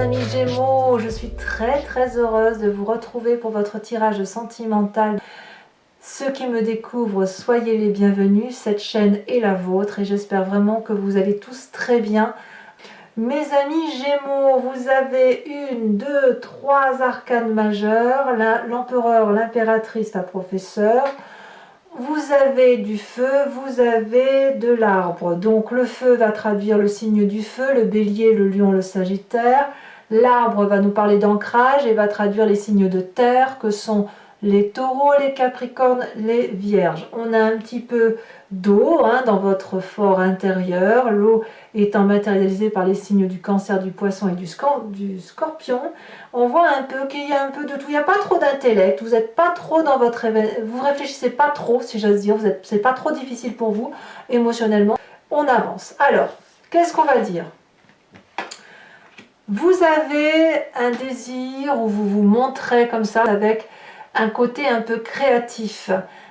amis Gémeaux, je suis très heureuse de vous retrouver pour votre tirage sentimental. Ceux qui me découvrent, soyez les bienvenus, cette chaîne est la vôtre et j'espère vraiment que vous allez tous très bien. Mes amis Gémeaux, vous avez 1, 2, 3 arcanes majeures, l'empereur, l'impératrice, la professeure. Vous avez du feu, vous avez de l'arbre. Donc le feu va traduire le signe du feu, le bélier, le lion, le sagittaire. L'arbre va nous parler d'ancrage et va traduire les signes de terre que sont les taureaux, les capricornes, les vierges. On a un petit peu d'eau dans votre fort intérieur, l'eau étant matérialisée par les signes du cancer, du poisson et du scorpion. On voit un peu qu'il y a un peu de tout, il n'y a pas trop d'intellect, vous n'êtes pas trop dans votre vous réfléchissez pas trop, si j'ose dire, c'est pas trop difficile pour vous émotionnellement. On avance. Alors, qu'est-ce qu'on va dire ? Vous avez un désir où vous vous montrez comme ça avec un côté un peu créatif,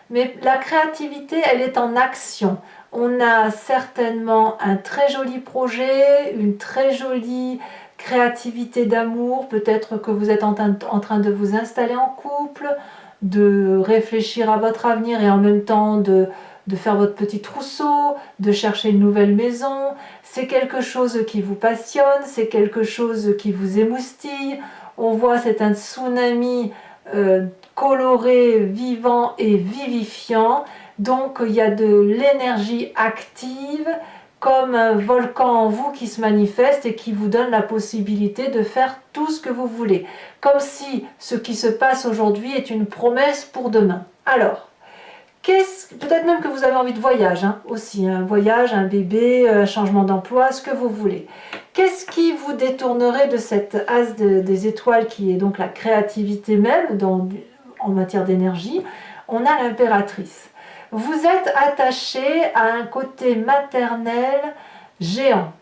mais la créativité elle est en action. On a certainement un très joli projet, une très jolie créativité d'amour, peut-être que vous êtes en train de vous installer en couple, de réfléchir à votre avenir et en même temps de faire votre petit trousseau, de chercher une nouvelle maison. C'est quelque chose qui vous passionne, c'est quelque chose qui vous émoustille. On voit c'est un tsunami coloré, vivant et vivifiant. Donc il y a de l'énergie active comme un volcan en vous qui se manifeste et qui vous donne la possibilité de faire tout ce que vous voulez. Comme si ce qui se passe aujourd'hui est une promesse pour demain. Alors, peut-être même que vous avez envie de voyage aussi, un voyage, un bébé, un changement d'emploi, ce que vous voulez. Qu'est-ce qui vous détournerait de cette as des étoiles qui est donc la créativité même en matière d'énergie? On a l'impératrice. Vous êtes attaché à un côté maternel géant.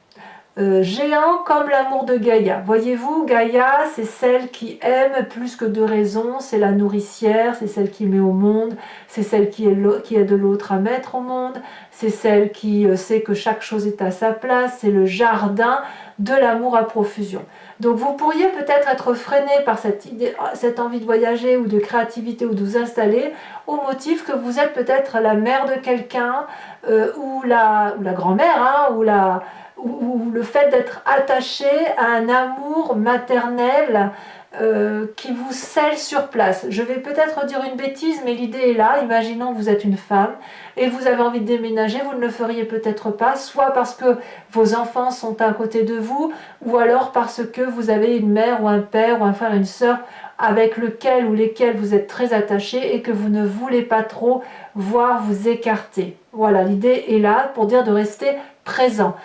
Géant comme l'amour de Gaïa. Voyez-vous, Gaïa, c'est celle qui aime plus que de raison, c'est la nourricière, c'est celle qui met au monde, c'est celle qui aide l'autre à mettre au monde, c'est celle qui sait que chaque chose est à sa place, c'est le jardin de l'amour à profusion. Donc vous pourriez peut-être être freiné par cette envie de voyager ou de créativité ou de vous installer au motif que vous êtes peut-être la mère de quelqu'un ou la grand-mère ou le fait d'être attaché à un amour maternel qui vous scelle sur place. Je vais peut-être dire une bêtise, mais l'idée est là. Imaginons que vous êtes une femme et vous avez envie de déménager, vous ne le feriez peut-être pas, soit parce que vos enfants sont à côté de vous, ou alors parce que vous avez une mère ou un père ou un frère, une sœur avec lequel ou lesquels vous êtes très attaché et que vous ne voulez pas trop voir vous écarter. Voilà, l'idée est là pour dire de rester présent.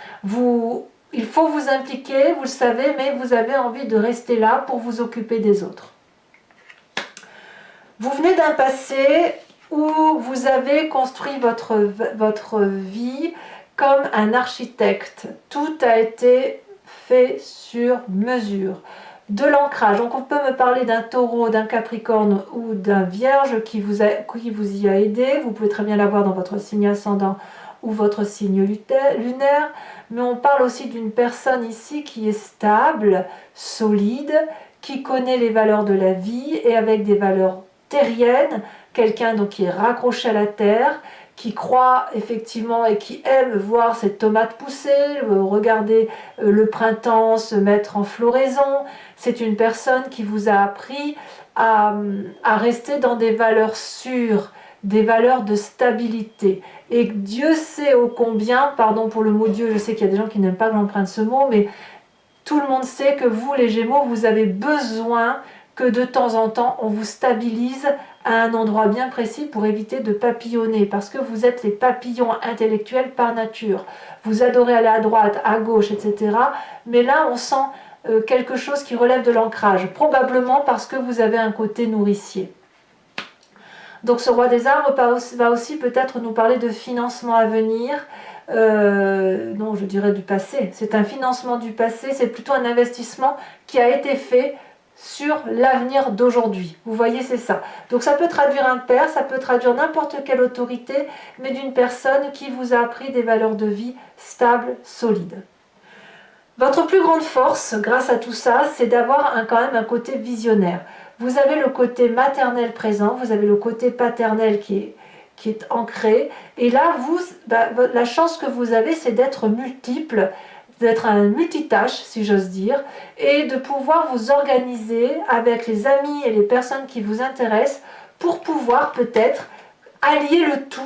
Il faut vous impliquer, vous le savez, mais vous avez envie de rester là pour vous occuper des autres. Vous venez d'un passé où vous avez construit votre vie comme un architecte. Tout a été fait sur mesure. De l'ancrage, donc on peut me parler d'un taureau, d'un capricorne ou d'un vierge qui vous y a aidé. Vous pouvez très bien l'avoir dans votre signe ascendant ou votre signe lunaire, mais on parle aussi d'une personne ici qui est stable, solide, qui connaît les valeurs de la vie et avec des valeurs terriennes, quelqu'un donc qui est raccroché à la terre, qui croit effectivement et qui aime voir cette tomate pousser, regarder le printemps se mettre en floraison. C'est une personne qui vous a appris à rester dans des valeurs sûres, des valeurs de stabilité. Et Dieu sait ô combien, pardon pour le mot Dieu, je sais qu'il y a des gens qui n'aiment pas que j'emprunte ce mot, mais tout le monde sait que vous, les Gémeaux, vous avez besoin que de temps en temps, on vous stabilise à un endroit bien précis pour éviter de papillonner, parce que vous êtes les papillons intellectuels par nature. Vous adorez aller à droite, à gauche, etc. Mais là, on sent quelque chose qui relève de l'ancrage, probablement parce que vous avez un côté nourricier. Donc ce roi des arbres va aussi peut-être nous parler de financement à venir, non je dirais du passé, c'est un financement du passé, c'est plutôt un investissement qui a été fait sur l'avenir d'aujourd'hui. Vous voyez, c'est ça. Donc ça peut traduire un père, ça peut traduire n'importe quelle autorité, mais d'une personne qui vous a appris des valeurs de vie stables, solides. Votre plus grande force, grâce à tout ça, c'est d'avoir quand même un côté visionnaire. Vous avez le côté maternel présent, vous avez le côté paternel qui est ancré. Et là, la chance que vous avez, c'est d'être multiple, d'être un multitâche, si j'ose dire, et de pouvoir vous organiser avec les amis et les personnes qui vous intéressent pour pouvoir peut-être allier le tout,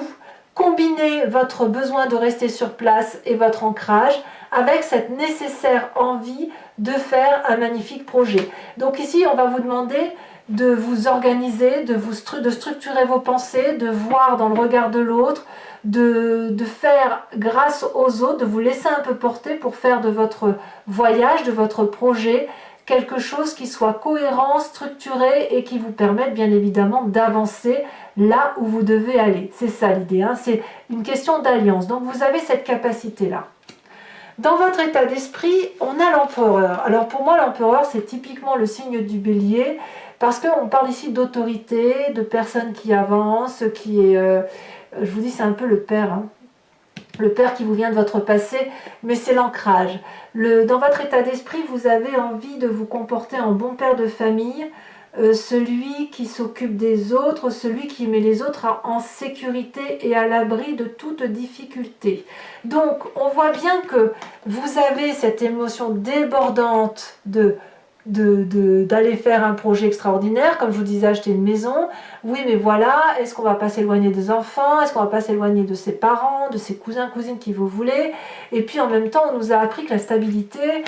combiner votre besoin de rester sur place et votre ancrage avec cette nécessaire envie de faire un magnifique projet. Donc ici, on va vous demander de vous organiser, de structurer vos pensées, de voir dans le regard de l'autre, de faire grâce aux autres, de vous laisser un peu porter pour faire de votre voyage, de votre projet, quelque chose qui soit cohérent, structuré et qui vous permette bien évidemment d'avancer là où vous devez aller. C'est ça l'idée, hein, c'est une question d'alliance. Donc vous avez cette capacité-là. Dans votre état d'esprit, on a l'empereur. Alors pour moi, l'empereur, c'est typiquement le signe du bélier, parce qu'on parle ici d'autorité, de personnes qui avancent, je vous dis, c'est un peu le père, hein. Le père qui vous vient de votre passé, mais c'est l'ancrage. Dans votre état d'esprit, vous avez envie de vous comporter en bon père de famille, celui qui s'occupe des autres, celui qui met les autres en sécurité et à l'abri de toute difficulté. Donc, on voit bien que vous avez cette émotion débordante d'aller faire un projet extraordinaire, comme je vous disais, acheter une maison. Oui, mais voilà, est-ce qu'on va pas s'éloigner des enfants? Est-ce qu'on va pas s'éloigner de ses parents, de ses cousins, cousines qui vous voulez? Et puis en même temps, on nous a appris que la stabilité,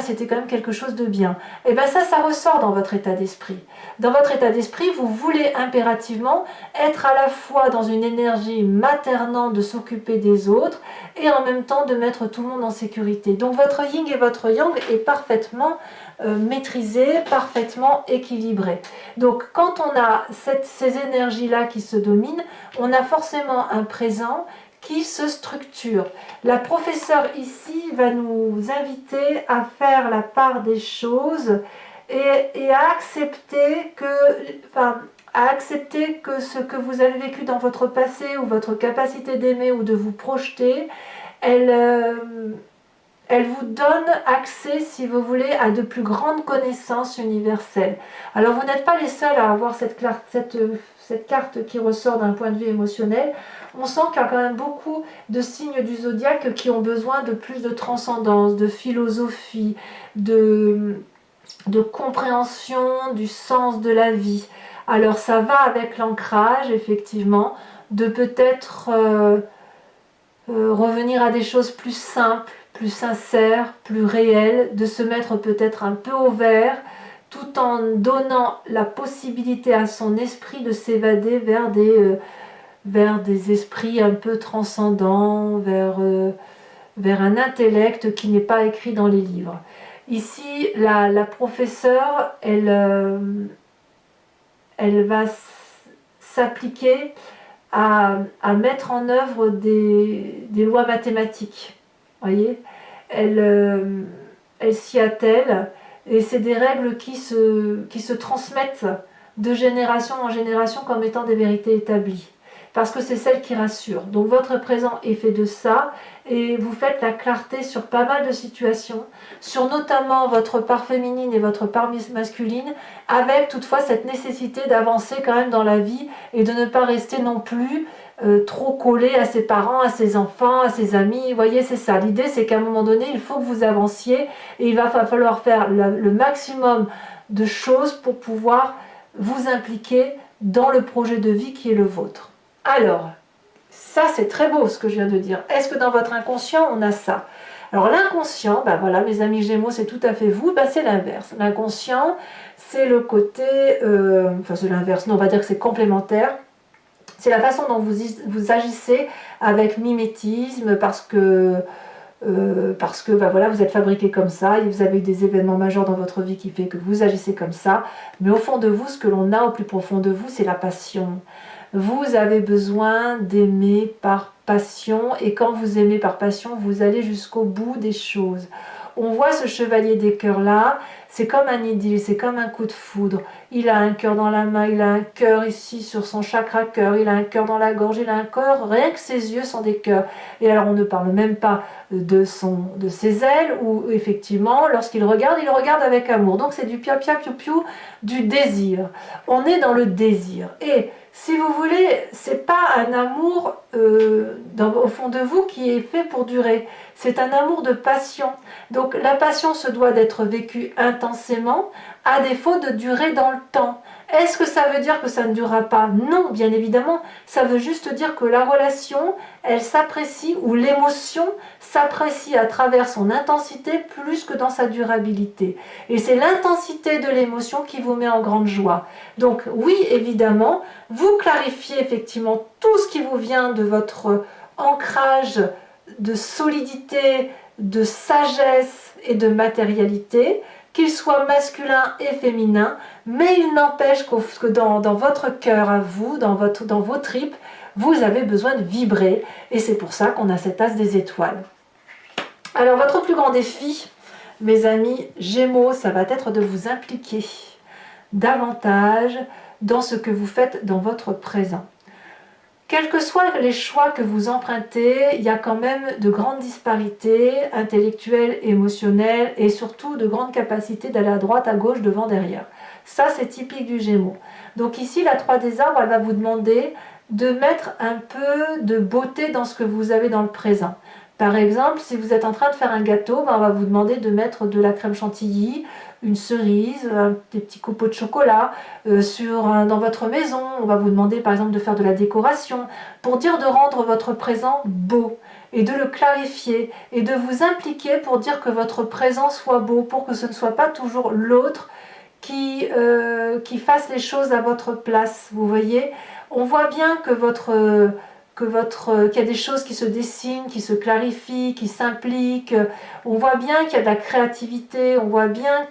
c'était quand même quelque chose de bien. Ça ressort dans votre état d'esprit. Dans votre état d'esprit, vous voulez impérativement être à la fois dans une énergie maternante de s'occuper des autres et en même temps de mettre tout le monde en sécurité. Donc votre yin et votre yang est parfaitement maîtrisé, parfaitement équilibré. Donc quand on a ces énergies-là qui se dominent, on a forcément un présent qui se structure. La professeure ici va nous inviter à faire la part des choses et à accepter que ce que vous avez vécu dans votre passé ou votre capacité d'aimer ou de vous projeter, elle vous donne accès, si vous voulez, à de plus grandes connaissances universelles. Alors vous n'êtes pas les seuls à avoir cette carte qui ressort d'un point de vue émotionnel. On sent qu'il y a quand même beaucoup de signes du zodiaque qui ont besoin de plus de transcendance, de philosophie, de compréhension du sens de la vie. Alors ça va avec l'ancrage, effectivement, de peut-être revenir à des choses plus simples, plus sincères, plus réelles, de se mettre peut-être un peu au vert, tout en donnant la possibilité à son esprit de s'évader vers des esprits un peu transcendants, vers un intellect qui n'est pas écrit dans les livres. Ici, la professeure, elle va s'appliquer à mettre en œuvre des lois mathématiques. Voyez, elle s'y attelle et c'est des règles qui se transmettent de génération en génération comme étant des vérités établies. Parce que c'est celle qui rassure. Donc votre présent est fait de ça et vous faites la clarté sur pas mal de situations, sur notamment votre part féminine et votre part masculine, avec toutefois cette nécessité d'avancer quand même dans la vie et de ne pas rester non plus trop collé à ses parents, à ses enfants, à ses amis. Vous voyez, c'est ça. L'idée, c'est qu'à un moment donné, il faut que vous avanciez et il va falloir faire le maximum de choses pour pouvoir vous impliquer dans le projet de vie qui est le vôtre. Alors, ça c'est très beau ce que je viens de dire. Est-ce que dans votre inconscient, on a ça? Alors l'inconscient, ben voilà, mes amis Gémeaux, c'est tout à fait vous, ben c'est l'inverse. L'inconscient, c'est le côté, c'est l'inverse, non, on va dire que c'est complémentaire. C'est la façon dont vous agissez avec mimétisme, parce que ben voilà, vous êtes fabriqué comme ça, et vous avez eu des événements majeurs dans votre vie qui fait que vous agissez comme ça. Mais au fond de vous, ce que l'on a au plus profond de vous, c'est la passion. Vous avez besoin d'aimer par passion, et quand vous aimez par passion, vous allez jusqu'au bout des choses. On voit ce chevalier des cœurs là, c'est comme un idylle, c'est comme un coup de foudre. il a un cœur dans la main, il a un cœur ici sur son chakra cœur, il a un cœur dans la gorge, il a un cœur, rien que ses yeux sont des cœurs. Et alors on ne parle même pas de ses ailes, où effectivement, lorsqu'il regarde, il regarde avec amour. Donc c'est du pia pia piou piou, du désir. On est dans le désir. Et si vous voulez, c'est pas un amour au fond de vous qui est fait pour durer. C'est un amour de passion. Donc la passion se doit d'être vécue intensément, à défaut de durer dans le temps. Est-ce que ça veut dire que ça ne durera pas? Non, bien évidemment. Ça veut juste dire que la relation, elle s'apprécie, ou l'émotion s'apprécie à travers son intensité plus que dans sa durabilité. Et c'est l'intensité de l'émotion qui vous met en grande joie. Donc oui, évidemment, vous clarifiez effectivement tout ce qui vous vient de votre ancrage de solidité, de sagesse et de matérialité, qu'il soit masculin et féminin, mais il n'empêche que dans votre cœur à vous, dans vos tripes, vous avez besoin de vibrer, et c'est pour ça qu'on a cet as des étoiles. Alors votre plus grand défi, mes amis Gémeaux, ça va être de vous impliquer davantage dans ce que vous faites dans votre présent. Quels que soient les choix que vous empruntez, il y a quand même de grandes disparités intellectuelles, émotionnelles et surtout de grandes capacités d'aller à droite, à gauche, devant, derrière. Ça, c'est typique du Gémeaux. Donc ici, la 3 des arbres, elle va vous demander de mettre un peu de beauté dans ce que vous avez dans le présent. Par exemple, si vous êtes en train de faire un gâteau, on va vous demander de mettre de la crème chantilly, une cerise, des petits copeaux de chocolat dans votre maison. On va vous demander par exemple de faire de la décoration pour dire de rendre votre présent beau et de le clarifier et de vous impliquer pour dire que votre présent soit beau, pour que ce ne soit pas toujours l'autre qui fasse les choses à votre place. Vous voyez, on voit bien que qu'il y a des choses qui se dessinent, qui se clarifient, qui s'impliquent. On voit bien qu'il y a de la créativité, on voit bien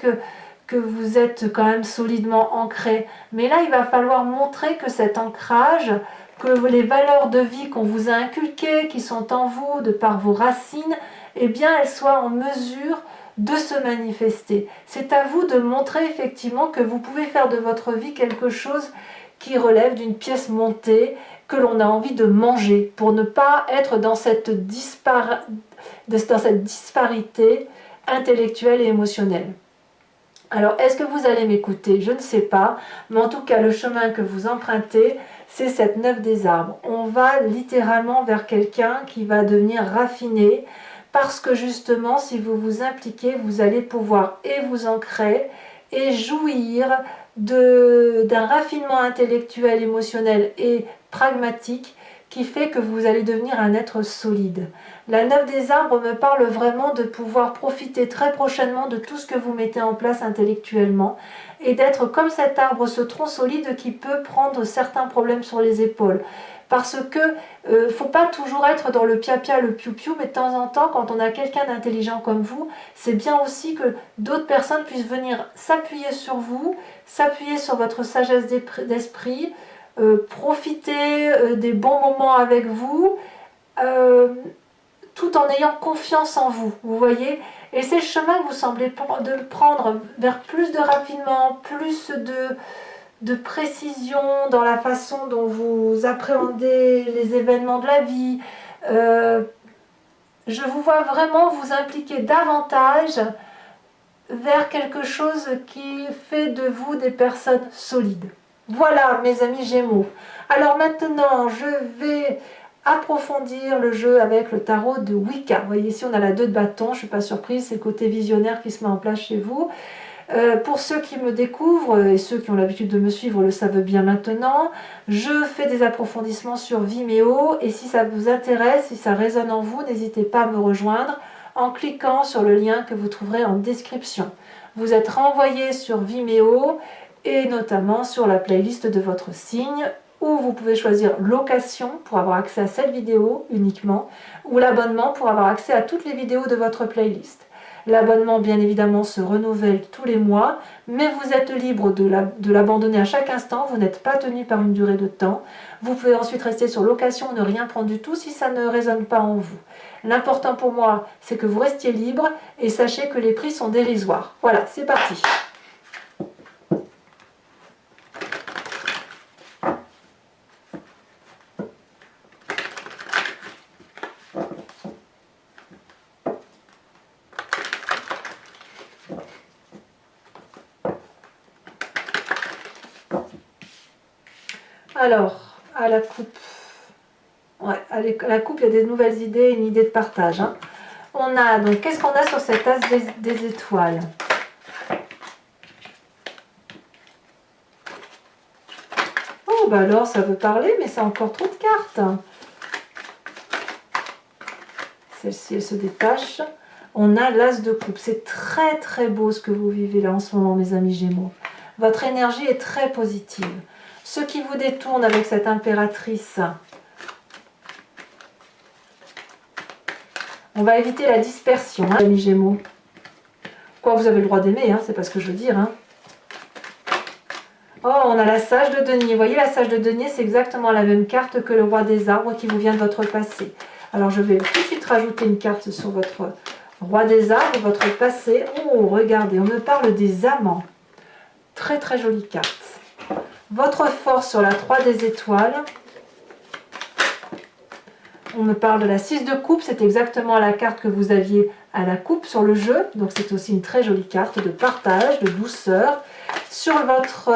que vous êtes quand même solidement ancré. Mais là, il va falloir montrer que cet ancrage, que les valeurs de vie qu'on vous a inculquées, qui sont en vous de par vos racines, eh bien, elles soient en mesure de se manifester. C'est à vous de montrer effectivement que vous pouvez faire de votre vie quelque chose qui relève d'une pièce montée, que l'on a envie de manger, pour ne pas être dans cette disparité intellectuelle et émotionnelle. Alors, est-ce que vous allez m'écouter? Je ne sais pas, mais en tout cas, le chemin que vous empruntez, c'est cette 9 des arbres. On va littéralement vers quelqu'un qui va devenir raffiné, parce que justement, si vous vous impliquez, vous allez pouvoir et vous ancrer et jouir d'un raffinement intellectuel, émotionnel et pragmatique qui fait que vous allez devenir un être solide. La 9 des arbres me parle vraiment de pouvoir profiter très prochainement de tout ce que vous mettez en place intellectuellement et d'être comme cet arbre, ce tronc solide qui peut prendre certains problèmes sur les épaules. Parce que faut pas toujours être dans le pia-pia, le piou-piou, mais de temps en temps, quand on a quelqu'un d'intelligent comme vous, c'est bien aussi que d'autres personnes puissent venir s'appuyer sur vous, s'appuyer sur votre sagesse d'esprit, profiter des bons moments avec vous, tout en ayant confiance en vous, vous voyez. Et c'est le chemin que vous semblez de prendre vers plus de raffinement, plus de précision dans la façon dont vous appréhendez les événements de la vie. Je vous vois vraiment vous impliquer davantage vers quelque chose qui fait de vous des personnes solides. Voilà, mes amis Gémeaux. Alors maintenant, je vais approfondir le jeu avec le tarot de Wicca. Vous voyez, ici on a la 2 de bâton, je ne suis pas surprise, c'est le côté visionnaire qui se met en place chez vous. Pour ceux qui me découvrent, et ceux qui ont l'habitude de me suivre le savent bien maintenant, je fais des approfondissements sur Vimeo, et si ça vous intéresse, si ça résonne en vous, n'hésitez pas à me rejoindre en cliquant sur le lien que vous trouverez en description. Vous êtes renvoyé sur Vimeo, et notamment sur la playlist de votre signe, où vous pouvez choisir location pour avoir accès à cette vidéo uniquement, ou l'abonnement pour avoir accès à toutes les vidéos de votre playlist. L'abonnement, bien évidemment, se renouvelle tous les mois, mais vous êtes libre de l'abandonner à chaque instant. Vous n'êtes pas tenu par une durée de temps. Vous pouvez ensuite rester sur location, ne rien prendre du tout si ça ne résonne pas en vous. L'important pour moi, c'est que vous restiez libre et sachez que les prix sont dérisoires. Voilà, c'est parti. Alors, à la coupe. Ouais, à la coupe, il y a des nouvelles idées, une idée de partage. Hein. On a, donc, qu'est-ce qu'on a sur cette as des étoiles? Oh, bah alors, ça veut parler, mais c'est encore trop de cartes. Celle-ci, elle se détache. On a l'as de coupe. C'est très, très beau ce que vous vivez là en ce moment, mes amis Gémeaux. Votre énergie est très positive. Ce qui vous détourne avec cette impératrice, on va éviter la dispersion, hein, amis Gémeaux. Quoi, vous avez le droit d'aimer, hein, c'est pas ce que je veux dire. Hein. Oh, on a la sage de denier. Vous voyez, la sage de denier, c'est exactement la même carte que le roi des arbres qui vous vient de votre passé. Alors, je vais tout de suite rajouter une carte sur votre roi des arbres, votre passé. Oh, regardez, on me parle des amants. Très, très jolie carte. Votre force sur la 3 des étoiles. On me parle de la 6 de coupe, c'est exactement la carte que vous aviez à la coupe sur le jeu. Donc c'est aussi une très jolie carte de partage, de douceur. Sur votre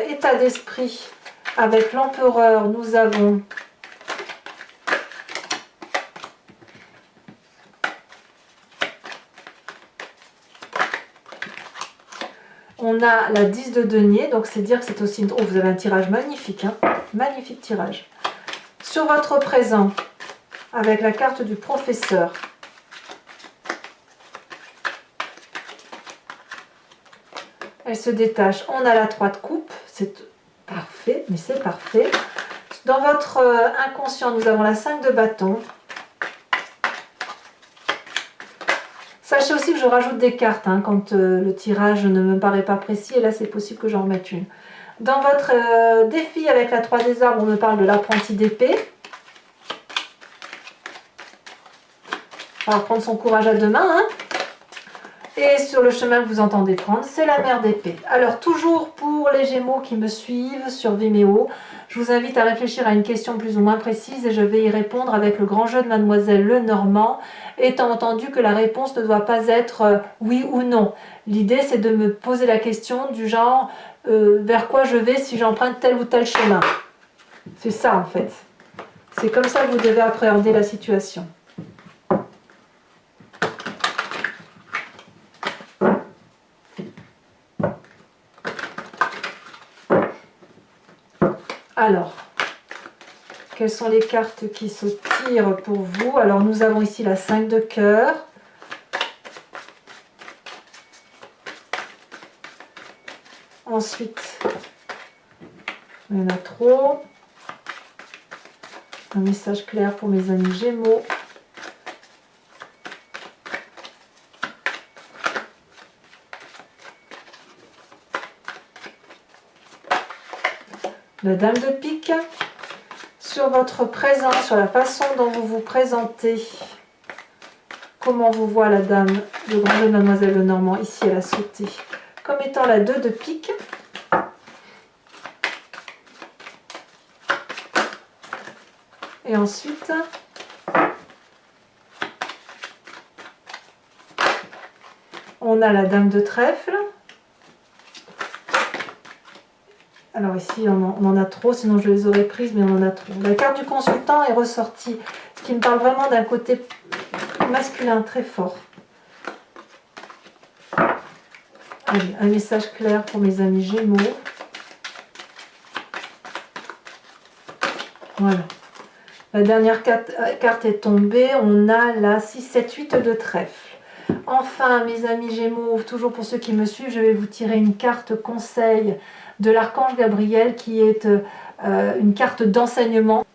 état d'esprit, avec l'empereur, nous avons on a la 10 de denier, donc c'est dire que c'est aussi... Oh, vous avez un tirage magnifique, hein, magnifique tirage. Sur votre présent, avec la carte du professeur, elle se détache. On a la 3 de coupe, c'est parfait, mais c'est parfait. Dans votre inconscient, nous avons la 5 de bâton. Sachez aussi que je rajoute des cartes hein, quand le tirage ne me paraît pas précis, et là c'est possible que j'en remette une. Dans votre défi avec la 3 des arbres, on me parle de l'apprenti d'épée. On va prendre son courage à deux mains. Hein. Et sur le chemin que vous entendez prendre, c'est la mère d'épée. Alors toujours pour les Gémeaux qui me suivent sur Vimeo, je vous invite à réfléchir à une question plus ou moins précise et je vais y répondre avec le grand jeu de Mademoiselle Lenormand, étant entendu que la réponse ne doit pas être oui ou non. L'idée c'est de me poser la question du genre vers quoi je vais si j'emprunte tel ou tel chemin. C'est ça en fait. C'est comme ça que vous devez appréhender la situation. Alors, quelles sont les cartes qui se tirent pour vous? Alors, nous avons ici la 5 de cœur. Ensuite, il y en a trop. Un message clair pour mes amis Gémeaux. La dame de pique, sur votre présent, sur la façon dont vous vous présentez, comment vous voit la dame de grand jeu de Mademoiselle Lenormand, ici elle a sauté, comme étant la 2 de pique. Et ensuite, on a la dame de trèfle. Alors ici, on en a trop, sinon je les aurais prises, mais on en a trop. La carte du consultant est ressortie, ce qui me parle vraiment d'un côté masculin très fort. Allez, un message clair pour mes amis Gémeaux. Voilà. La dernière carte est tombée, on a la 6, 7, 8 de trèfle. Enfin, mes amis Gémeaux, toujours pour ceux qui me suivent, je vais vous tirer une carte conseil de l'archange Gabriel qui est une carte d'enseignement.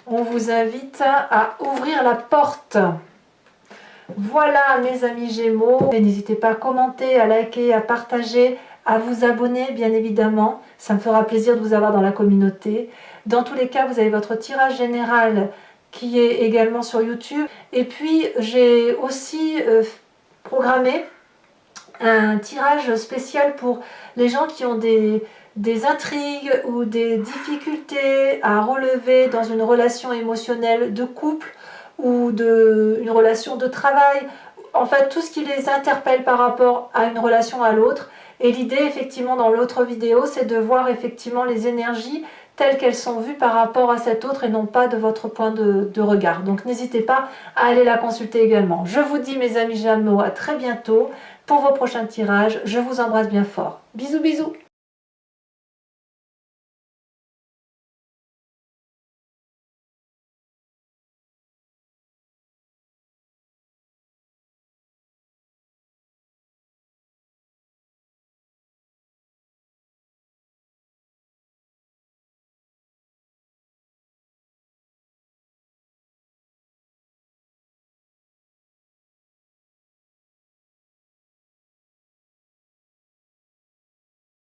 On vous invite à ouvrir la porte. Voilà mes amis Gémeaux, n'hésitez pas à commenter, à liker, à partager, à vous abonner bien évidemment, ça me fera plaisir de vous avoir dans la communauté. Dans tous les cas, vous avez votre tirage général qui est également sur YouTube. Et puis j'ai aussi programmé un tirage spécial pour les gens qui ont des des intrigues ou des difficultés à relever dans une relation émotionnelle de couple ou une relation de travail, en fait tout ce qui les interpelle par rapport à une relation à l'autre. Et l'idée effectivement dans l'autre vidéo, c'est de voir effectivement les énergies telles qu'elles sont vues par rapport à cet autre et non pas de votre point de regard. Donc n'hésitez pas à aller la consulter également. Je vous dis mes amis Gémeaux à très bientôt pour vos prochains tirages. Je vous embrasse bien fort. Bisous bisous.